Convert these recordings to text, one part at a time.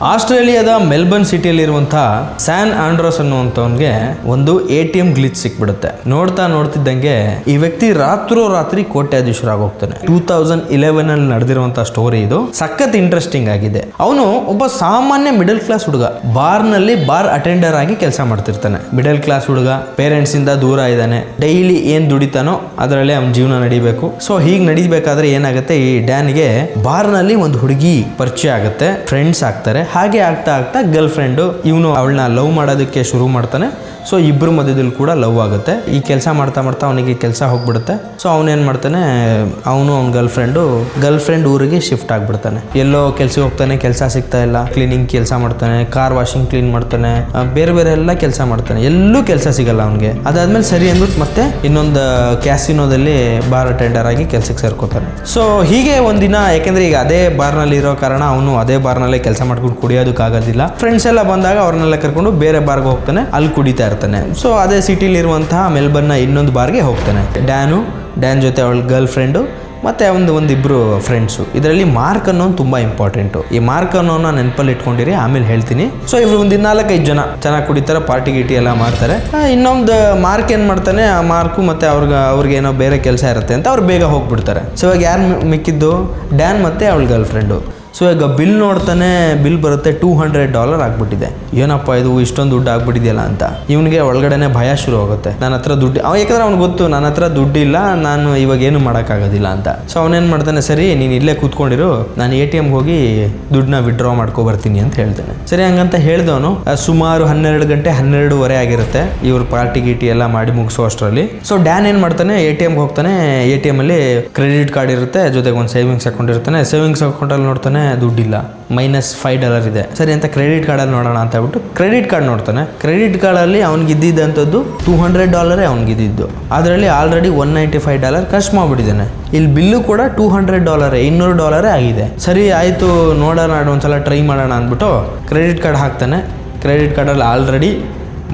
ಆಸ್ಟ್ರೇಲಿಯಾದ Melbourne ಸಿಟಿಯಲ್ಲಿರುವಂತಹ San Andrews ಅನ್ನುವಂಥವನ್ಗೆ ಒಂದು ATM glitch ಸಿಕ್ಬಿಡುತ್ತೆ. ನೋಡ್ತಿದ್ದಂಗೆ ಈ ವ್ಯಕ್ತಿ ರಾತ್ರಿ ಕೋಟ್ಯಾಧೀಶರಾಗೋಗ್ತಾನೆ. 2011 ಅಲ್ಲಿ ನಡೆದಿರುವಂತಹ ಸ್ಟೋರಿ ಇದು. ಸಖತ್ ಇಂಟ್ರೆಸ್ಟಿಂಗ್ ಆಗಿದೆ. ಅವನು ಒಬ್ಬ ಸಾಮಾನ್ಯ ಮಿಡಲ್ ಕ್ಲಾಸ್ ಹುಡುಗ, ಬಾರ್ನಲ್ಲಿ ಬಾರ್ ಅಟೆಂಡರ್ ಆಗಿ ಕೆಲಸ ಮಾಡ್ತಿರ್ತಾನೆ. ಮಿಡಲ್ ಕ್ಲಾಸ್ ಹುಡುಗ, ಪೇರೆಂಟ್ಸ್ ಇಂದ ದೂರ ಇದ್ದಾನೆ. ಡೈಲಿ ಏನ್ ದುಡಿತಾನೋ ಅದರಲ್ಲೇ ಅವನ ಜೀವನ ನಡಿಬೇಕು. ಸೊ ಹೀಗೆ ನಡಿಬೇಕಾದ್ರೆ ಏನಾಗುತ್ತೆ, ಈ ಡ್ಯಾನ್ಗೆ ಬಾರ್ನಲ್ಲಿ ಒಂದು ಹುಡುಗಿ ಪರಿಚಯ ಆಗುತ್ತೆ, ಫ್ರೆಂಡ್ಸ್ ಆಗ್ತಾರೆ. ಹಾಗೆ ಆಗ್ತಾ ಗರ್ಲ್ ಫ್ರೆಂಡು ಇವನು ಅವಳನ್ನ ಲವ್ ಮಾಡೋದಕ್ಕೆ ಶುರು ಮಾಡ್ತಾನೆ. ಸೊ ಇಬ್ಬರು ಮಧ್ಯದಲ್ಲಿ ಕೂಡ ಲವ್ ಆಗುತ್ತೆ. ಈ ಕೆಲಸ ಮಾಡ್ತಾ ಅವನಿಗೆ ಕೆಲಸ ಹೋಗ್ಬಿಡುತ್ತೆ. ಸೊ ಅವನೇನ್ ಮಾಡ್ತಾನೆ, ಅವನು ಅವ್ನ ಗರ್ಲ್ ಫ್ರೆಂಡ್ ಊರಿಗೆ ಶಿಫ್ಟ್ ಆಗ್ಬಿಡ್ತಾನೆ. ಎಲ್ಲೋ ಕೆಲ್ಸಕ್ಕೆ ಹೋಗ್ತಾನೆ, ಕೆಲಸ ಸಿಗ್ತಾ ಇಲ್ಲ. ಕ್ಲೀನಿಂಗ್ ಕೆಲಸ ಮಾಡ್ತಾನೆ, ಕಾರ್ ವಾಷಿಂಗ್ ಕ್ಲೀನ್ ಮಾಡ್ತಾನೆ, ಬೇರೆ ಎಲ್ಲ ಕೆಲಸ ಮಾಡ್ತಾನೆ. ಎಲ್ಲೂ ಕೆಲಸ ಸಿಗಲ್ಲ ಅವನಿಗೆ. ಅದಾದ್ಮೇಲೆ ಸರಿ ಅಂದ್ಬಿಟ್ಟು ಮತ್ತೆ ಇನ್ನೊಂದು ಕ್ಯಾಸಿನೋದಲ್ಲಿ ಬಾರ್ ಅಟೆಂಡರ್ ಆಗಿ ಕೆಲಸಕ್ಕೆ ಸೇರ್ಕೋತಾನೆ. ಸೊ ಹೀಗೆ ಒಂದಿನ, ಯಾಕೆಂದ್ರೆ ಈಗ ಅದೇ ಬಾರ್ನಲ್ಲಿ ಇರೋ ಕಾರಣ ಅವನು ಅದೇ ಬಾರ್ನಲ್ಲೇ ಕೆಲಸ ಮಾಡ್ಕೊಂಡು ಕುಡಿಯೋದಕ್ಕಾಗೋದಿಲ್ಲ. ಫ್ರೆಂಡ್ಸ್ ಎಲ್ಲ ಬಂದಾಗ ಅವ್ರನ್ನೆಲ್ಲ ಕರ್ಕೊಂಡು ಬೇರೆ ಬಾರ್ಗೆ ಹೋಗ್ತಾನೆ, ಅಲ್ಲಿ ಕುಡಿತಾ ಇರ್ತಾನೆ. ಸೊ ಅದೇ ಸಿಟಿಲಿ ಇರುವಂತಹ ಮೆಲ್ಬರ್ನ್ನ ಇನ್ನೊಂದು ಬಾರ್ಗೆ ಹೋಗ್ತಾನೆ. ಡ್ಯಾನ್ ಜೊತೆ ಅವಳ ಗರ್ಲ್ ಫ್ರೆಂಡು ಮತ್ತೆ ಒಂದಿಬ್ರು ಫ್ರೆಂಡ್ಸು. ಇದರಲ್ಲಿ ಮಾರ್ಕ್ ಅನ್ನೋನು ತುಂಬಾ ಇಂಪಾರ್ಟೆಂಟು. ಈ ಮಾರ್ಕ್ ಅನ್ನೋನ ನೆನಪಲ್ಲಿ ಇಟ್ಕೊಂಡಿರಿ, ಆಮೇಲೆ ಹೇಳ್ತೀನಿ. ಸೊ ಇವ್ರು ಒಂದು 4-5 ಜನ ಚೆನ್ನಾಗಿ ಕುಡಿತಾರೆ, ಪಾರ್ಟಿ ಗಿಟಿ ಎಲ್ಲ ಮಾಡ್ತಾರೆ. ಇನ್ನೊಂದು ಮಾರ್ಕ್ ಏನ್ ಮಾಡ್ತಾನೆ, ಆ ಮಾರ್ಕು ಮತ್ತೆ ಅವ್ರಿಗೆ ಏನೋ ಬೇರೆ ಕೆಲಸ ಇರುತ್ತೆ ಅಂತ ಅವ್ರು ಬೇಗ ಹೋಗ್ಬಿಡ್ತಾರೆ. ಸೊ ಇವಾಗ ಯಾರು ಮಿಕ್ಕಿದ್ದು, ಡ್ಯಾನ್ ಮತ್ತೆ ಅವಳ ಗರ್ಲ್ ಫ್ರೆಂಡು. ಸೊ ಈಗ ಬಿಲ್ ನೋಡ್ತಾನೆ, ಬಿಲ್ ಬರುತ್ತೆ $200 ಆಗ್ಬಿಟ್ಟಿದೆ. ಏನಪ್ಪ ಇದು ಇಷ್ಟೊಂದು ದುಡ್ಡು ಆಗ್ಬಿಟ್ಟಿದೆಯಲ್ಲ ಅಂತ ಇವನಿಗೆ ಒಳಗಡೆನೆ ಭಯ ಶುರು ಆಗುತ್ತೆ. ನನ್ನ ಹತ್ರ ದುಡ್ಡು, ಯಾಕಂದ್ರೆ ಅವ್ನಿಗೆ ಗೊತ್ತು ನನ್ನ ಹತ್ರ ದುಡ್ಡಿಲ್ಲ, ನಾನು ಇವಾಗ ಏನು ಮಾಡೋಕ್ಕಾಗೋದಿಲ್ಲ ಅಂತ. ಸೊ ಅವನೇನು ಮಾಡ್ತಾನೆ, ಸರಿ ನೀನು ಇಲ್ಲೇ ಕೂತ್ಕೊಂಡಿರು, ನಾನು ATMಗೆ ಹೋಗಿ ದುಡ್ಡನ್ನ ವಿಡ್ರಾ ಮಾಡ್ಕೊ ಬರ್ತೀನಿ ಅಂತ ಹೇಳ್ತಾನೆ. ಸರಿ ಹಂಗಂತ ಹೇಳ್ದವನು ಸುಮಾರು 12 ಗಂಟೆ 12:30 ಆಗಿರುತ್ತೆ ಇವ್ರು ಪಾರ್ಟಿ ಗೀಟಿ ಎಲ್ಲ ಮಾಡಿ ಮುಗಿಸೋ ಅಷ್ಟರಲ್ಲಿ. ಸೊ ಡ್ಯಾನ್ ಏನು ಮಾಡ್ತಾನೆ, ATMಗೆ ಹೋಗ್ತಾನೆ. ATM ಅಲ್ಲಿ ಕ್ರೆಡಿಟ್ ಕಾರ್ಡ್ ಇರುತ್ತೆ, ಜೊತೆಗೆ ಒಂದು ಸೇವಿಂಗ್ಸ್ ಅಕೌಂಟ್ ಇರ್ತಾನೆ. ಸೇವಿಂಗ್ಸ್ ಅಕೌಂಟಲ್ಲಿ ನೋಡ್ತಾನೆ ದುಡ್ಡಿಲ್ಲ, -$5 ಇದೆ. ಸರಿ ಅಂತ ಕ್ರೆಡಿಟ್ ಕಾರ್ಡಲ್ಲಿ ನೋಡೋಣ ಅಂತ ಹೇಳ್ಬಿಟ್ಟು ಕ್ರೆಡಿಟ್ ಕಾರ್ಡ್ ನೋಡ್ತಾನೆ. ಕ್ರೆಡಿಟ್ ಕಾರ್ಡಲ್ಲಿ ಅವ್ನಿಗೆ ಇದ್ದಿದ್ದಂಥದ್ದು $200 ಅವ್ನಿಗಿದ್ದು. ಅದರಲ್ಲಿ ಆಲ್ರೆಡಿ $195 ಖರ್ಚು ಮಾಡಿಬಿಟ್ಟಿದ್ದಾನೆ. ಇಲ್ಲಿ ಬಿಲ್ಲು ಕೂಡ $200 $200 ಆಗಿದೆ. ಸರಿ ಆಯಿತು, ನೋಡೋಣ ಒಂದ್ಸಲ ಟ್ರೈ ಮಾಡೋಣ ಅಂದ್ಬಿಟ್ಟು ಕ್ರೆಡಿಟ್ ಕಾರ್ಡ್ ಹಾಕ್ತಾನೆ. ಕ್ರೆಡಿಟ್ ಕಾರ್ಡಲ್ಲಿ ಆಲ್ರೆಡಿ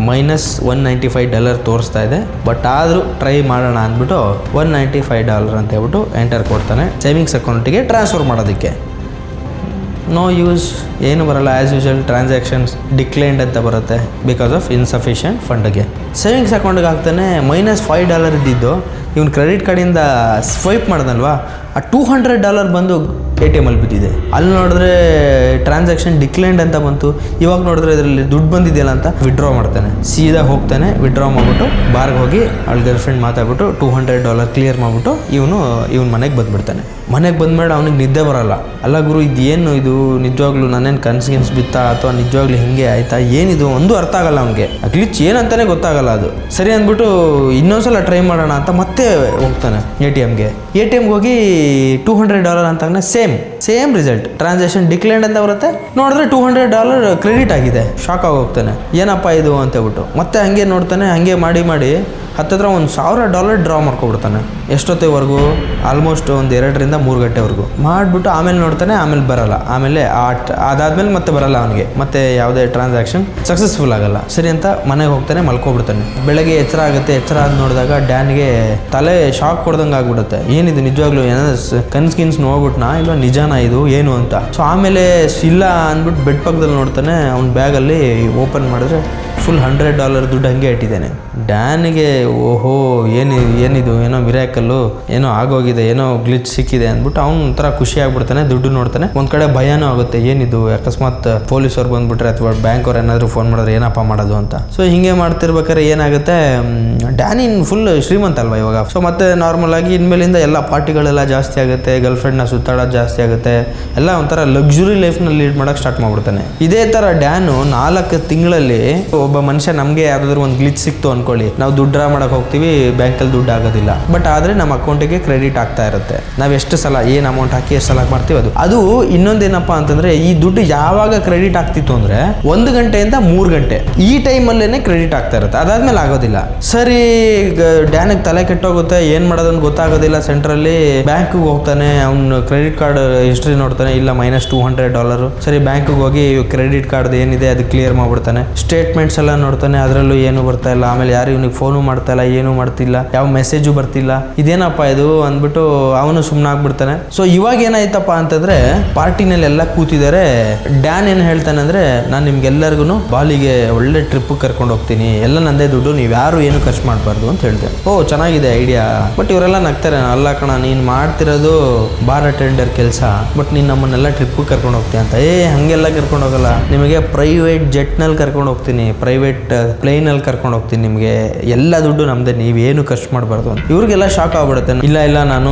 -$195 ತೋರಿಸ್ತಾ ಇದೆ. ಬಟ್ ಆದರೂ ಟ್ರೈ ಮಾಡೋಣ ಅಂದ್ಬಿಟ್ಟು $195 ಅಂತ ಹೇಳ್ಬಿಟ್ಟು ಎಂಟರ್ ಕೊಡ್ತಾನೆ ಸೇವಿಂಗ್ಸ್ ಅಕೌಂಟಿಗೆ ಟ್ರಾನ್ಸ್ಫರ್ ಮಾಡೋದಕ್ಕೆ. ನೋ ಯೂಸ್, ಏನು ಬರಲ್ಲ. ಆ್ಯಸ್ ಯೂಶುವಲ್ ಟ್ರಾನ್ಸಾಕ್ಷನ್ಸ್ ಡಿಕ್ಲೈನ್ಡ್ ಅಂತ ಬರುತ್ತೆ ಬಿಕಾಸ್ ಆಫ್ ಇನ್ಸಫಿಷಿಯೆಂಟ್ ಫಂಡ್ಗೆ. ಸೇವಿಂಗ್ಸ್ ಅಕೌಂಟ್ಗೆ ಹಾಕ್ತಾನೆ. -$5 ಇದ್ದಿದ್ದು ಇವ್ನು ಕ್ರೆಡಿಟ್ ಕಾರ್ಡಿಂದ ಸ್ವೈಪ್ ಮಾಡ್ದಲ್ವಾ, ಆ $200 ಬಂದು ATMಲ್ಲಿ ಬಿದ್ದಿದೆ. ಅಲ್ಲಿ ನೋಡಿದ್ರೆ ಟ್ರಾನ್ಸಾಕ್ಷನ್ ಡಿಕ್ಲೈನ್ಡ್ ಅಂತ ಬಂತು. ಇವಾಗ ನೋಡಿದ್ರೆ ಇದರಲ್ಲಿ ದುಡ್ಡು ಬಂದಿದೆಯಲ್ಲ ಅಂತ ವಿಡ್ರಾ ಮಾಡ್ತಾನೆ. ಸೀದಾ ಹೋಗ್ತಾನೆ, ವಿಡ್ರಾ ಮಾಡಿಬಿಟ್ಟು ಬಾರ್ಗೆ ಹೋಗಿ ಅವಳ ಗರ್ಲ್ ಫ್ರೆಂಡ್ ಮಾತಾಡ್ಬಿಟ್ಟು $200 ಕ್ಲಿಯರ್ ಮಾಡಿಬಿಟ್ಟು ಇವನು ಮನೆಗೆ ಬಂದುಬಿಡ್ತಾನೆ. ಮನೆಗೆ ಬಂದ್ಮೇಲೆ ಅವ್ನಿಗೆ ನಿದ್ದೆ ಬರಲ್ಲ. ಅಲ್ಲ ಗುರು, ಇದೇನು ಇದು, ನಿಜವಾಗ್ಲೂ ನಾನೇನು ಕನ್ಸಿಗೆನ್ಸ್ ಬಿತ್ತಾ ಅಥವಾ ನಿಜವಾಗ್ಲೂ ಹಿಂಗೆ ಆಯ್ತಾ, ಏನಿದು ಒಂದು ಅರ್ಥ ಆಗಲ್ಲ ಅವ್ನಿಗೆ. ಗ್ಲಿಚ್ ಏನಂತಾನೆ ಗೊತ್ತಾಗಲ್ಲ ಅದು. ಸರಿ ಅಂದ್ಬಿಟ್ಟು ಇನ್ನೊಂದ್ಸಲ ಟ್ರೈ ಮಾಡೋಣ ಅಂತ ಮತ್ತೆ ಹೋಗ್ತಾನೆ ATMಗೆ ಹೋಗಿ $200 ಅಂತಾನೆ ಸೇಮ್ ರಿಸಲ್ಟ್. ಟ್ರಾನ್ಸಾಕ್ಷನ್ ಡಿಕ್ಲೈನ್ಡ್ ಅಂತ ಬರುತ್ತೆ, ನೋಡಿದ್ರೆ $200 ಕ್ರೆಡಿಟ್ ಆಗಿದೆ. ಶಾಕ್ ಆಗೋಗ್ತಾನೆ, ಏನಪ್ಪ ಇದು ಅಂತ ಹೇಳ್ಬಿಟ್ಟು ಮತ್ತೆ ಹಂಗೆ ನೋಡ್ತಾನೆ. ಹಂಗೆ ಮಾಡಿ ಹತ್ತಿರ $1,000 ಡ್ರಾ ಮಾಡ್ಕೊಬಿಡ್ತಾನೆ. ಎಷ್ಟೊತ್ತಿವರೆಗೂ ಆಲ್ಮೋಸ್ಟ್ ಒಂದು 2-3 ಗಂಟೆವರೆಗೂ ಮಾಡಿಬಿಟ್ಟು ಆಮೇಲೆ ನೋಡ್ತಾನೆ. ಆಮೇಲೆ ಬರಲ್ಲ. ಆಮೇಲೆ ಅದಾದ್ಮೇಲೆ ಮತ್ತೆ ಬರಲ್ಲ ಅವನಿಗೆ, ಮತ್ತೆ ಯಾವುದೇ ಟ್ರಾನ್ಸಾಕ್ಷನ್ ಸಕ್ಸಸ್ಫುಲ್ ಆಗಲ್ಲ. ಸರಿ ಅಂತ ಮನೆಗೆ ಹೋಗ್ತಾನೆ, ಮಲ್ಕೊಬಿಡ್ತಾನೆ. ಬೆಳಗ್ಗೆ ಎಚ್ಚರ ಆಗುತ್ತೆ. ಎಚ್ಚರ ಆದ ನೋಡಿದಾಗ ಡ್ಯಾನ್ಗೆ ತಲೆ ಶಾಕ್ ಕೊಡ್ದಂಗೆ ಆಗ್ಬಿಡುತ್ತೆ. ಏನಿದು ನಿಜವಾಗ್ಲೂ ಏನಾದ್ರು ಕನ್ಸ್ ನೋಡ್ಬಿಟ್ನಾ ಇಲ್ಲ ನಿಜಾನ ಇದು ಏನು ಅಂತ. ಸೊ ಆಮೇಲೆ ಇಲ್ಲ ಅಂದ್ಬಿಟ್ಟು ಬೆಡ್ ಪಕ್ಕದಲ್ಲಿ ನೋಡ್ತಾನೆ. ಅವ್ನ ಬ್ಯಾಗಲ್ಲಿ ಓಪನ್ ಮಾಡಿದ್ರೆ ಫುಲ್ $100 ದುಡ್ಡು ಹಂಗೆ ಇಟ್ಟಿದ್ದಾನೆ. ಡ್ಯಾನಿಗೆ ಓಹೋ ಏನಿದು, ಏನೋ ಮಿರಾಕಲ್ಲು, ಏನೋ ಆಗೋಗಿದೆ, ಏನೋ ಗ್ಲಿಚ್ ಸಿಕ್ಕಿದೆ ಅಂದ್ಬಿಟ್ಟು ಅವ್ನು ಒಂಥರ ಖುಷಿ ಆಗ್ಬಿಡ್ತಾನೆ. ದುಡ್ಡು ನೋಡ್ತಾನೆ. ಒಂದ್ ಕಡೆ ಭಯನೂ ಆಗುತ್ತೆ, ಏನಿದು ಅಕಸ್ಮಾತ್ ಪೊಲೀಸವ್ರು ಬಂದ್ಬಿಟ್ರೆ ಅಥವಾ ಬ್ಯಾಂಕ್ ಅವ್ರು ಏನಾದ್ರು ಫೋನ್ ಮಾಡಿದ್ರೆ ಏನಪ್ಪ ಮಾಡೋದು ಅಂತ. ಸೊ ಹಿಂಗೆ ಮಾಡ್ತಿರ್ಬೇಕಾದ್ರೆ ಏನಾಗುತ್ತೆ, ಡ್ಯಾನಿನ್ ಫುಲ್ ಶ್ರೀಮಂತ ಅಲ್ವಾ ಇವಾಗ. ಸೊ ಮತ್ತೆ ನಾರ್ಮಲ್ ಆಗಿ ಇನ್ಮೇಲಿಂದ ಎಲ್ಲ ಪಾರ್ಟಿಗಳೆಲ್ಲ ಜಾಸ್ತಿ ಆಗುತ್ತೆ, ಗರ್ಲ್ ಫ್ರೆಂಡ್ನ ಸುತ್ತಾಡೋದು ಜಾಸ್ತಿ ಆಗುತ್ತೆ, ಎಲ್ಲ ಒಂಥರ ಲಕ್ಸುರಿ ಲೈಫ್ನ ಲೀಡ್ ಮಾಡಕ್ಕೆ ಸ್ಟಾರ್ಟ್ ಮಾಡ್ಬಿಡ್ತಾನೆ. ಇದೇ ತರ ಡ್ಯಾನು 4 ತಿಂಗಳಲ್ಲಿ ಒಬ್ಬ ಮನುಷ್ಯ, ನಮ್ಗೆ ಯಾವ್ದಾದ್ರು ಒಂದು ಗ್ಲಿಚ್ ಸಿಕ್ತು ಅನ್ಕೊಳ್ಳಿ, ನಾವು ದುಡ್ಡು ಡ್ರಾ ಮಾಡಕ್ ಹೋಗ್ತೀವಿ, ಬ್ಯಾಂಕಲ್ಲಿ ದುಡ್ಡು ಆಗೋದಿಲ್ಲ. ಬಟ್ ಆದ್ರೆ ನಮ್ಮ ಅಕೌಂಟಿಗೆ ಕ್ರೆಡಿಟ್ ಆಗ್ತಾ ಇರುತ್ತೆ. ನಾವ್ ಎಷ್ಟು ಸಲ ಏನ್ ಅಮೌಂಟ್ ಹಾಕಿ ಎಷ್ಟು ಸಲ ಮಾಡ್ತೀವಿ ಅದು ಇನ್ನೊಂದೇನಪ್ಪ ಅಂತಂದ್ರೆ, ಈ ದುಡ್ಡು ಯಾವಾಗ ಕ್ರೆಡಿಟ್ ಆಗ್ತಿತ್ತು ಅಂದ್ರೆ 1 ಗಂಟೆಯಿಂದ 3 ಗಂಟೆ ಈ ಟೈಮಲ್ಲೇನೆ ಕ್ರೆಡಿಟ್ ಆಗ್ತಾ ಇರುತ್ತೆ. ಅದಾದ್ಮೇಲೆ ಆಗೋದಿಲ್ಲ. ಸರಿ ಡ್ಯಾನಿಗೆ ತಲೆ ಕೆಟ್ಟೋಗುತ್ತೆ, ಏನ್ ಮಾಡೋದನ್ನ ಗೊತ್ತಾಗೋದಿಲ್ಲ. ಸೆಂಟ್ರಲ್ಲಿ ಬ್ಯಾಂಕ್ಗೆ ಹೋಗ್ತಾನೆ, ಅವ್ನು ಕ್ರೆಡಿಟ್ ಕಾರ್ಡ್ ಹಿಸ್ಟ್ರಿ ನೋಡ್ತಾನೆ, ಇಲ್ಲ -$200. ಸರಿ ಬ್ಯಾಂಕ್ಗೆ ಹೋಗಿ ಕ್ರೆಡಿಟ್ ಕಾರ್ಡ್ ಏನಿದೆ ಅದು ಕ್ಲಿಯರ್ ಮಾಡ್ಬಿಡ್ತಾನೆ. ಸ್ಟೇಟ್ಮೆಂಟ್ಸ್ ಎಲ್ಲ ನೋಡ್ತಾನೆ, ಅದರಲ್ಲೂ ಏನು ಬರ್ತಾ ಇಲ್ಲ. ಆಮೇಲೆ ಯಾರು ಇವನಿಗೆ ಫೋನು ಮಾಡ್ತಾ ಇಲ್ಲ, ಏನು ಮಾಡ್ತಿಲ್ಲ, ಯಾವ ಮೆಸೇಜು ಬರ್ತಿಲ್ಲ. ಇದೇನಪ್ಪ ಇದು ಅಂದ್ಬಿಟ್ಟು ಅವನು ಸುಮ್ಮನೆ ಆಗ್ಬಿಡ್ತಾನೆ. ಸೊ ಇವಾಗ ಏನಾಯ್ತಪ್ಪ ಅಂತಂದ್ರೆ ಪಾರ್ಟಿನಲ್ಲಿ ಎಲ್ಲ ಕೂತಿದ್ದಾರೆ. ಡ್ಯಾನ್ ಏನು ಹೇಳ್ತಾನೆ ಅಂದ್ರೆ, ನಾನು ನಿಮ್ಗೆಲ್ಲರಿಗೂ ಬಾಲಿಗೆ ಒಳ್ಳೆ ಟ್ರಿಪ್ ಕರ್ಕೊಂಡು ಹೋಗ್ತೀನಿ, ಎಲ್ಲ ನಂದೇ ದುಡ್ಡು, ನೀವು ಯಾರು ಏನು ಖರ್ಚು ಮಾಡಬಾರ್ದು ಅಂತ ಹೇಳ್ದೆ. ಓ ಚೆನ್ನಾಗಿದೆ ಐಡಿಯಾ. ಬಟ್ ಇವರೆಲ್ಲ ನಗ್ತಾರೆ, ಅಲ್ಲ ಕಣ ನೀನು ಮಾಡ್ತಿರೋದು ಬಾರ್ ಅಟೆಂಡರ್ ಕೆಲಸ, ಬಟ್ ನೀನು ನಮ್ಮನ್ನೆಲ್ಲ ಟ್ರಿಪ್ ಕರ್ಕೊಂಡು ಹೋಗ್ತೀಯ ಅಂತ. ಹಂಗೆಲ್ಲ ಕರ್ಕೊಂಡು ಹೋಗಲ್ಲ, ನಿಮಗೆ ಪ್ರೈವೇಟ್ ಜೆಟ್ನಲ್ಲಿ ಕರ್ಕೊಂಡು ಹೋಗ್ತೀನಿ, ಪ್ರೈವೇಟ್ ಪ್ಲೇನಲ್ಲಿ ಕರ್ಕೊಂಡು ಹೋಗ್ತೀನಿ, ನಿಮಗೆ ಎಲ್ಲ ದುಡ್ಡು ನಮ್ದೇ, ನೀವೇನು ಖರ್ಚು ಮಾಡಬಾರ್ದು ಅಂತ. ಇವ್ರಿಗೆಲ್ಲ ಶಾಕ್ ಆಗ್ಬಿಡುತ್ತೆ. ಇಲ್ಲ ನಾನು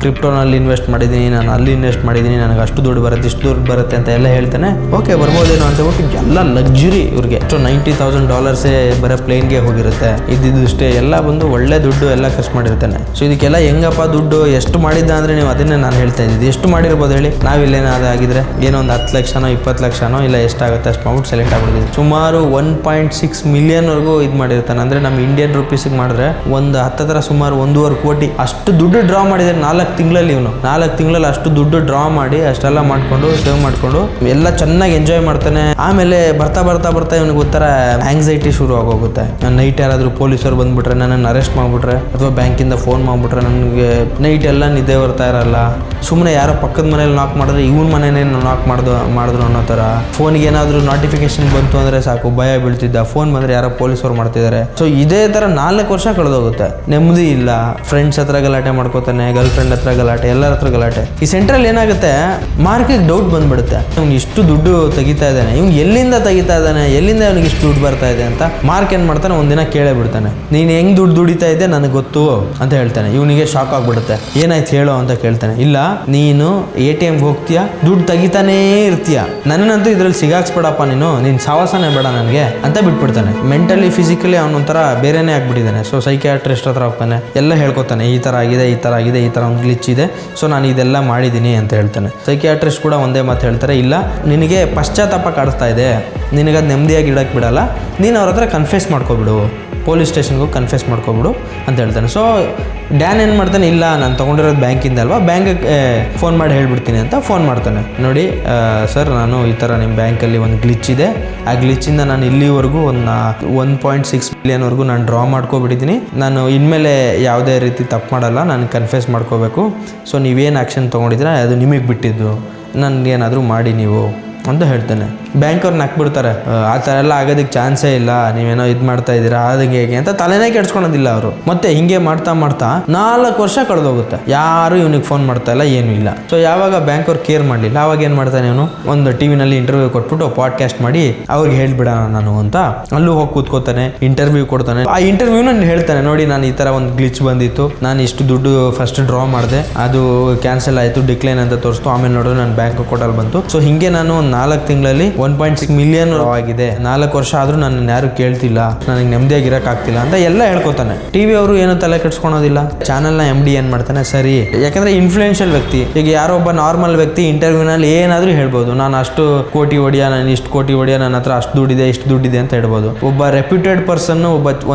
ಕ್ರಿಪ್ಟೋನಲ್ಲಿ ಇನ್ವೆಸ್ಟ್ ಮಾಡಿದ್ದೀನಿ, ನಾನು ಅಲ್ಲಿ ಇನ್ವೆಸ್ಟ್ ಮಾಡಿದ್ದೀನಿ, ನನಗೆ ಅಷ್ಟು ದುಡ್ಡು ಬರುತ್ತೆ, ಇಷ್ಟು ದುಡ್ಡು ಬರುತ್ತೆ ಅಂತ ಎಲ್ಲ ಹೇಳ್ತಾನೆ. ಓಕೆ ಬರ್ಬೋದೇನೋ ಅಂತ ಹೇಳ್ಬಿಟ್ಟು ಎಲ್ಲ ಲಕ್ಸುರಿ ಇವ್ರಿಗೆ $90,000 ಬರೋ ಪ್ಲೇನ್ಗೆ ಹೋಗಿರುತ್ತೆ. ಇದ್ದಿದ್ದಷ್ಟೇ ಎಲ್ಲ ಬಂದು ಒಳ್ಳೆ ದುಡ್ಡು ಎಲ್ಲ ಖರ್ಚು ಮಾಡಿರ್ತಾನೆ. ಸೊ ಇದಕ್ಕೆಲ್ಲ ಹೆಂಗಪ್ಪ ದುಡ್ಡು ಎಷ್ಟು ಮಾಡಿದ್ದ ಅಂದರೆ ನೀವು ಅದನ್ನೇ ನಾನು ಹೇಳ್ತಾ ಇದ್ದಿದ್ದು. ಎಷ್ಟು ಮಾಡಿರ್ಬೋದು ಹೇಳಿ? ನಾವಿಲ್ಲೇನಾದಾಗಿದ್ರೆ ಏನೋ ಒಂದು 10 ಲಕ್ಷನೋ 20 ಲಕ್ಷನೋ ಇಲ್ಲ ಎಷ್ಟಾಗುತ್ತೆ ಅಷ್ಟು ಅಮೌಂಟ್ ಸೆಲೆಕ್ಟ್ ಆಗ್ಬಿಟ್ಟಿದೆ. ಸುಮಾರು 1.6 ಮಿಲಿಯನ್ವರೆಗೂ ಇದು ಮಾಡಿರ್ತಾನೆ. ಅಂದರೆ ನಮ್ಮ ಇಂಡಿಯನ್ ರುಪೀಸಿಗೆ ಮಾಡಿದ್ರೆ ಒಂದು ಹತ್ತಿರ ಸುಮಾರು 1.5 ಕೋಟಿ ಅಷ್ಟು ದುಡ್ಡು ಡ್ರಾ ಮಾಡಿದ್ದಾರೆ 4 ತಿಂಗಳಲ್ಲಿ. ಇವನು 4 ತಿಂಗಳಲ್ಲಿ ಅಷ್ಟು ದುಡ್ಡು ಡ್ರಾ ಮಾಡಿ ಅಷ್ಟೆಲ್ಲ ಮಾಡಿಕೊಂಡು ಸೇವ್ ಮಾಡಿಕೊಂಡು ಎಲ್ಲ ಚೆನ್ನಾಗಿ ಎಂಜಾಯ್ ಮಾಡ್ತಾನೆ. ಆಮೇಲೆ ಬರ್ತಾ ಬರ್ತಾ ಬರ್ತಾ ಇವನಿಗೆ ಒಂಥರ ಆಂಗ್ಸೈಟಿ ಶುರು ಆಗೋಗುತ್ತೆ. ನೈಟ್ ಯಾರಾದರೂ ಪೊಲೀಸರು ಬಂದ್ಬಿಟ್ರೆ, ನನ್ನನ್ನು ಅರೆಸ್ಟ್ ಮಾಡಿಬಿಟ್ರೆ, ಅಥವಾ ಬ್ಯಾಂಕಿಂದ ಫೋನ್ ಮಾಡಿಬಿಟ್ರೆ ನನಗೆ ನೈಟ್ ಎಲ್ಲ ನಿದ್ದೆ ಬರ್ತಾ ಇರಲ್ಲ. ಸುಮ್ಮನೆ ಯಾರೋ ಪಕ್ಕದ ಮನೇಲಿ ನಾಕ್ ಮಾಡಿದ್ರೆ ಇವನ ಮನೇನೇ ನಾಕ್ ಮಾಡಿದ್ರು ಅನ್ನೋ ಥರ. ಫೋನ್ಗೆ ಏನಾದರೂ ನೋಟಿಫಿಕೇಶನ್ ಬಂತು ಅಂದರೆ ಸಾಕು ಭಯ ಬೀಳ್ತಿದ್ದ. ಫೋನ್ ಬಂದರೆ ಯಾರೋ ಪೊಲೀಸರು ಮಾಡ್ತಿದ್ದಾರೆ. ಸೊ ಇದೇ ಥರ 4 ವರ್ಷ ಕಳೆದೋಗುತ್ತೆ. ನೆಮ್ಮದಿ ಇಲ್ಲ. ಫ್ರೆಂಡ್ಸ್ ಹತ್ರ ಗಲಾಟೆ ಮಾಡ್ಕೋತಾನೆ, ಗರ್ಲ್ ಫ್ರೆಂಡ್ ಹತ್ರ ಗಲಾಟೆ, ಎಲ್ಲರ ಹತ್ರ ಗಲಾಟೆ. ಈ ಸೆಂಟ್ರಲ್ಲಿ ಏನಾಗುತ್ತೆ, ಮಾರ್ಕಿಗೆ ಡೌಟ್ ಬಂದ್ಬಿಡುತ್ತೆ. ಇವ್ನು ಇಷ್ಟು ದುಡ್ಡು ತೆಗಿತಾ ಇದ್ದಾನೆ, ಇವ್ನು ಎಲ್ಲಿಂದ ತೆಗಿತಾ ಇದ್ದಾನೆ, ಎಲ್ಲಿಂದ ಇವನಿಗೆ ಇಷ್ಟು ದುಡ್ಡು ಬರ್ತಾ ಇದೆ ಅಂತ ಮಾರ್ಕ್ ಏನು ಮಾಡ್ತಾನೆ, ಒಂದಿನ ಕೇಳೇ ಬಿಡ್ತಾನೆ. ನೀನು ಹೆಂಗ್ ದುಡ್ಡು ದುಡಿತಾ ಇದ್ದೆ ನನಗೆ ಗೊತ್ತು ಅಂತ ಹೇಳ್ತಾನೆ. ಇವನಿಗೆ ಶಾಕ್ ಆಗ್ಬಿಡುತ್ತೆ. ಏನಾಯ್ತು ಹೇಳೋ ಅಂತ ಕೇಳ್ತಾನೆ. ಇಲ್ಲ ನೀನು ATMಗೆ ಹೋಗ್ತೀಯಾ, ದುಡ್ಡು ತೆಗಿತಾನೇ ಇರ್ತೀಯ, ನನ್ನಂತೂ ಇದ್ರಲ್ಲಿ ಸಿಗಾಕ್ಸ್ಬೇಡಪ್ಪ, ನೀನು ಸಾವಾಸನೆ ಬೇಡ ನನಗೆ ಅಂತ ಬಿಟ್ಬಿಡ್ತಾನೆ. ಮೆಂಟಲಿ ಫಿಸಿಕಲಿ ಅವನೊಂಥರ ಬೇರೆನೇ ಆಗ್ಬಿಟ್ಟಿದ್ದಾನೆ. ಸೊ ಸೈಕಿಯಾಟ್ರಿಸ್ಟ್ ಹತ್ರ ಹೋಗ್ತಾನೆ, ಎಲ್ಲ ಹೇಳ್ಕೊತಾನೆ, ಈ ಥರ ಆಗಿದೆ, ಈ ಥರ ಆಗಿದೆ, ಈ ಥರ ಒಂದು ಗ್ಲಿಚ್ ಇದೆ, ಸೊ ನಾನು ಇದೆಲ್ಲ ಮಾಡಿದ್ದೀನಿ ಅಂತ ಹೇಳ್ತಾನೆ. ಸೈಕಿಯಾಟ್ರಿಸ್ಟ್ ಕೂಡ ಒಂದೇ ಮಾತು ಹೇಳ್ತಾರೆ, ಇಲ್ಲ ನಿನಗೆ ಪಶ್ಚಾತ್ತಾಪ ಕಾಡಿಸ್ತಾ ಇದೆ, ನಿನಗದು ನೆಮ್ಮದಿಯಾಗಿ ಇಡೋಕ್ಕೆ ಬಿಡಲ್ಲ, ನೀನು ಅವ್ರ ಹತ್ರ ಕನ್ಫೆಸ್ ಮಾಡ್ಕೊಬಿಡು, ಪೊಲೀಸ್ ಸ್ಟೇಷನ್ಗೆ ಹೋಗಿ ಕನ್ಫೆಸ್ ಮಾಡ್ಕೊಬಿಡು ಅಂತ ಹೇಳ್ತಾನೆ. ಸೊ ಡ್ಯಾನ್ ಏನು ಮಾಡ್ತಾನೆ, ಇಲ್ಲ ನಾನು ತೊಗೊಂಡಿರೋದು ಬ್ಯಾಂಕಿಂದ ಅಲ್ವಾ, ಬ್ಯಾಂಕಿಗೆ ಫೋನ್ ಮಾಡಿ ಹೇಳ್ಬಿಡ್ತೀನಿ ಅಂತ ಫೋನ್ ಮಾಡ್ತಾನೆ. ನೋಡಿ ಸರ್, ನಾನು ಈ ಥರ ನಿಮ್ಮ ಬ್ಯಾಂಕಲ್ಲಿ ಒಂದು ಗ್ಲಿಚ್ ಇದೆ, ಆ ಗ್ಲಿಚ್ಚಿಂದ ನಾನು ಇಲ್ಲಿವರೆಗೂ ಒಂದು 1.6 ಮಿಲಿಯನ್ವರೆಗೂ ನಾನು ಡ್ರಾ ಮಾಡ್ಕೊಬಿಟ್ಟಿದ್ದೀನಿ, ನಾನು ಇನ್ಮೇಲೆ ಯಾವುದೇ ರೀತಿ ತಪ್ಪು ಮಾಡಲ್ಲ, ನಾನು ಕನ್ಫೆಸ್ ಮಾಡ್ಕೋಬೇಕು. ಸೊ ನೀವೇನು ಆ್ಯಕ್ಷನ್ ತೊಗೊಂಡಿದ್ರೆ ಅದು ನಿಮಗೆ ಬಿಟ್ಟಿದ್ದು, ನನಗೇನಾದರೂ ಮಾಡಿ ನೀವು ಅಂತ ಹೇಳ್ತಾನೆ. ಬ್ಯಾಂಕವ್ರು ನಕ್ಬಿಡ್ತಾರೆ, ಆ ಥರ ಎಲ್ಲ ಆಗೋದಕ್ಕೆ ಚಾನ್ಸೇ ಇಲ್ಲ, ನೀವೇನೋ ಇದು ಮಾಡ್ತಾ ಇದ್ದೀರಾ ಅದಕ್ಕೆ ಹೇಗೆ ಅಂತ ತಲೆನೇ ಕೆಡ್ಸ್ಕೊಳೋದಿಲ್ಲ ಅವರು. ಮತ್ತೆ ಹಿಂಗೆ ಮಾಡ್ತಾ ಮಾಡ್ತಾ 4 ವರ್ಷ ಕಳೆದೋಗುತ್ತೆ. ಯಾರು ಇವನಿಗೆ ಫೋನ್ ಮಾಡ್ತಾ ಇಲ್ಲ, ಏನೂ ಇಲ್ಲ. ಸೊ ಯಾವಾಗ ಬ್ಯಾಂಕವ್ರು ಕೇರ್ ಮಾಡಲಿಲ್ಲ, ಅವಾಗ ಏನು ಮಾಡ್ತಾನೆ ಇವನು, ಒಂದು ಟಿವಿನಲ್ಲಿ ಇಂಟರ್ವ್ಯೂ ಕೊಟ್ಬಿಟ್ಟು ಪಾಡ್ಕಾಸ್ಟ್ ಮಾಡಿ ಅವ್ರಿಗೆ ಹೇಳ್ಬಿಡೋಣ ನಾನು ಅಂತ ಅಲ್ಲೂ ಹೋಗಿ ಕೂತ್ಕೋತಾನೆ, ಇಂಟರ್ವ್ಯೂ ಕೊಡ್ತಾನೆ. ಆ ಇಂಟರ್ವ್ಯೂನ ಹೇಳ್ತಾನೆ, ನೋಡಿ ನಾನು ಈ ಥರ ಒಂದು ಗ್ಲಿಚ್ ಬಂದಿತ್ತು, ನಾನು ಇಷ್ಟು ದುಡ್ಡು ಫಸ್ಟ್ ಡ್ರಾ ಮಾಡಿದೆ, ಅದು ಕ್ಯಾನ್ಸಲ್ ಆಯಿತು, ಡಿಕ್ಲೈನ್ ಅಂತ ತೋರಿಸ್ತು, ಆಮೇಲೆ ನೋಡಿದ್ರೆ ನನ್ನ ಬ್ಯಾಂಕ್ ಅಕೌಂಟಲ್ಲಿ ಬಂತು. ಸೊ ಹಿಂಗೆ ನಾನು 4 ತಿಂಗಳಲ್ಲಿ 1.6 ಮಿಲಿಯನ್ ಆಗಿದೆ, 4 ವರ್ಷ ಆದ್ರೂ ನನ್ನ ಯಾರು ಕೇಳ್ತಿಲ್ಲ, ನನಗೆ ನೆಮ್ಮದಿಯಾಗಿರಕ್ಕಾಗ್ತಿಲ್ಲ ಅಂತ ಎಲ್ಲ ಹೇಳ್ಕೊತಾನೆ. ಟಿವಿ ಅವರು ಏನು ತಲೆ ಕೆಡ್ಸ್ಕೊಳೋದಿಲ್ಲ. ಚಾನಲ್ನ MD ಏನ್ ಮಾಡ್ತಾನೆ, ಸರಿ, ಯಾಕಂದ್ರೆ ಇನ್ಫ್ಲೂಯೆನ್ಷಿಯಲ್ ವ್ಯಕ್ತಿ. ಈಗ ಯಾರೋ ಒಬ್ಬ ನಾರ್ಮಲ್ ವ್ಯಕ್ತಿ ಇಂಟರ್ವ್ಯೂನಲ್ಲಿ ಏನಾದರೂ ಹೇಳ್ಬೋದು, ನಾನು ಅಷ್ಟು ಕೋಟಿ ಹೊಡಿಯ, ನಾನು ಇಷ್ಟು ಕೋಟಿ ಹೊಡಿಯ, ನನ್ನ ಹತ್ರ ಅಷ್ಟು ದುಡ್ಡಿದೆ, ಇಷ್ಟು ದುಡ್ಡಿದೆ ಅಂತ ಹೇಳ್ಬೋದು. ಒಬ್ಬ ರೆಪ್ಯೂಟೆಡ್ ಪರ್ಸನ್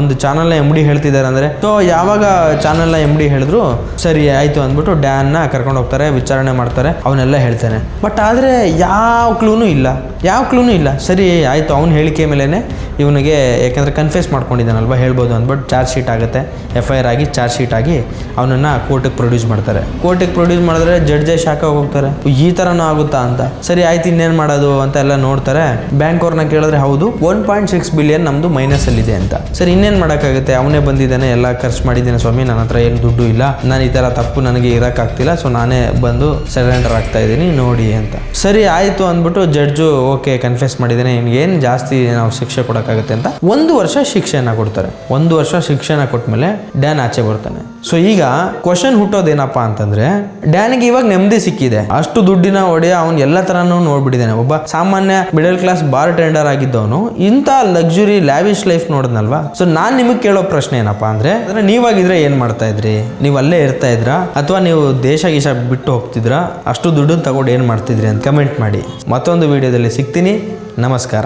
ಒಂದು ಚಾನಲ್ನ MD ಹೇಳ್ತಿದ್ದಾರೆ ಅಂದ್ರೆ, ಸೊ ಯಾವಾಗ ಚಾನಲ್ನ MD ಹೇಳಿದ್ರು ಸರಿ ಆಯ್ತು ಅಂದ್ಬಿಟ್ಟು ಡ್ಯಾನ್ನ ಕರ್ಕೊಂಡು ಹೋಗ್ತಾರೆ, ವಿಚಾರಣೆ ಮಾಡ್ತಾರೆ, ಅವನ್ನೆಲ್ಲ ಹೇಳ್ತಾನೆ. ಬಟ್ ಆದರೆ ಯಾವ ಕ್ಲೂನು ಇಲ್ಲ. ಸರಿ ಆಯಿತು, ಅವ್ನ ಹೇಳಿಕೆ ಮೇಲೇ ಇವನಿಗೆ, ಯಾಕಂದರೆ ಕನ್ಫೆಸ್ ಮಾಡ್ಕೊಂಡಿದ್ದಾನಲ್ವ, ಹೇಳ್ಬೋದು ಅಂದ್ಬಿಟ್ಟು ಚಾರ್ಜ್ ಶೀಟ್ ಆಗುತ್ತೆ, FIR ಆಗಿ ಚಾರ್ಜ್ ಶೀಟ್ ಆಗಿ ಅವನನ್ನು ಕೋರ್ಟಿಗೆ ಪ್ರೊಡ್ಯೂಸ್ ಮಾಡ್ತಾರೆ. ಕೋರ್ಟಿಗೆ ಪ್ರೊಡ್ಯೂಸ್ ಮಾಡಿದ್ರೆ ಜಡ್ಜೇ ಶಾಕ್ ಹೋಗ್ತಾರೆ, ಈ ಥರನೂ ಆಗುತ್ತಾ ಅಂತ. ಸರಿ ಆಯ್ತು, ಇನ್ನೇನು ಮಾಡೋದು ಅಂತ ಎಲ್ಲ ನೋಡ್ತಾರೆ. ಬ್ಯಾಂಕ್ ಅವ್ರನ್ನ ಕೇಳಿದ್ರೆ, ಹೌದು 1.6 ಬಿಲಿಯನ್ ನಮ್ಮದು ಮೈನಸಲ್ಲಿದೆ ಅಂತ. ಸರಿ ಇನ್ನೇನು ಮಾಡೋಕ್ಕಾಗುತ್ತೆ, ಅವನೇ ಬಂದಿದ್ದಾನೆ, ಎಲ್ಲ ಖರ್ಚು ಮಾಡಿದ್ದೇನೆ ಸ್ವಾಮಿ, ನನ್ನ ಹತ್ರ ಏನು ದುಡ್ಡು ಇಲ್ಲ, ನಾನು ಈ ಥರ ತಪ್ಪು ನನಗೆ ಇರೋಕ್ಕಾಗ್ತಿಲ್ಲ, ಸೊ ನಾನೇ ಬಂದು ಸರೆಂಡರ್ ಆಗ್ತಾ ಇದ್ದೀನಿ ನೋಡಿ ಅಂತ. ಸರಿ ಆಯಿತು ಅಂದ್ಬಿಟ್ಟು ಜಡ್ಜು ಓಕೆ ಕನ್ಫೆಸ್ ಮಾಡಿದ್ದೇನೆ, ನಿಮ್ಗೇನು ಜಾಸ್ತಿ ನಾವು ಶಿಕ್ಷೆ ಕೊಡೋಕ್ಕಾಗುತ್ತೆ ಅಂತ 1 ವರ್ಷ ಶಿಕ್ಷೆನ ಕೊಡ್ತಾರೆ. 1 ವರ್ಷ ಶಿಕ್ಷೆನ ಕೊಟ್ಮೇಲೆ ಡ್ಯಾನ್ ಆಚೆ ಬರ್ತಾನೆ. ಸೊ ಈಗ ಕ್ವಶನ್ ಹುಟ್ಟೋದೇನಪ್ಪ ಅಂತಂದ್ರೆ, ಡ್ಯಾನಿಗೆ ಇವಾಗ ನೆಮ್ಮದಿ ಸಿಕ್ಕಿದೆ, ಅಷ್ಟು ದುಡ್ಡಿನ ಒಡೆಯ ಅವ್ನು ಎಲ್ಲ ತರನೂ ನೋಡ್ಬಿಟ್ಟಿದ್ದಾನೆ. ಒಬ್ಬ ಸಾಮಾನ್ಯ ಮಿಡಲ್ ಕ್ಲಾಸ್ ಬಾರ್ ಟೆಂಡರ್ ಆಗಿದ್ದವನು ಇಂಥ ಲಕ್ಸುರಿ ಲ್ಯಾವಿಶ್ ಲೈಫ್ ನೋಡಿದ್ನಲ್ವಾ. ಸೊ ನಾನು ನಿಮಗೆ ಕೇಳೋ ಪ್ರಶ್ನೆ ಏನಪ್ಪಾ ಅಂದ್ರೆ ನೀವಾಗಿದ್ರೆ ಏನ್ ಮಾಡ್ತಾ ಇದ್ರಿ? ನೀವು ಅಲ್ಲೇ ಇರ್ತಾ ಇದ್ರಾ, ಅಥವಾ ನೀವು ದೇಶ ಗೀಶ ಬಿಟ್ಟು ಹೋಗ್ತಿದ್ರಾ? ಅಷ್ಟು ದುಡ್ಡನ್ನು ತಗೊಂಡು ಏನ್ ಮಾಡ್ತಿದ್ರಿ ಅಂತ ಕಮೆಂಟ್ ಮಾಡಿ. ಮತ್ತೊಂದು ವಿಡಿಯೋದಲ್ಲಿ ಸಿಗ್ತೀನಿ. ನಮಸ್ಕಾರ.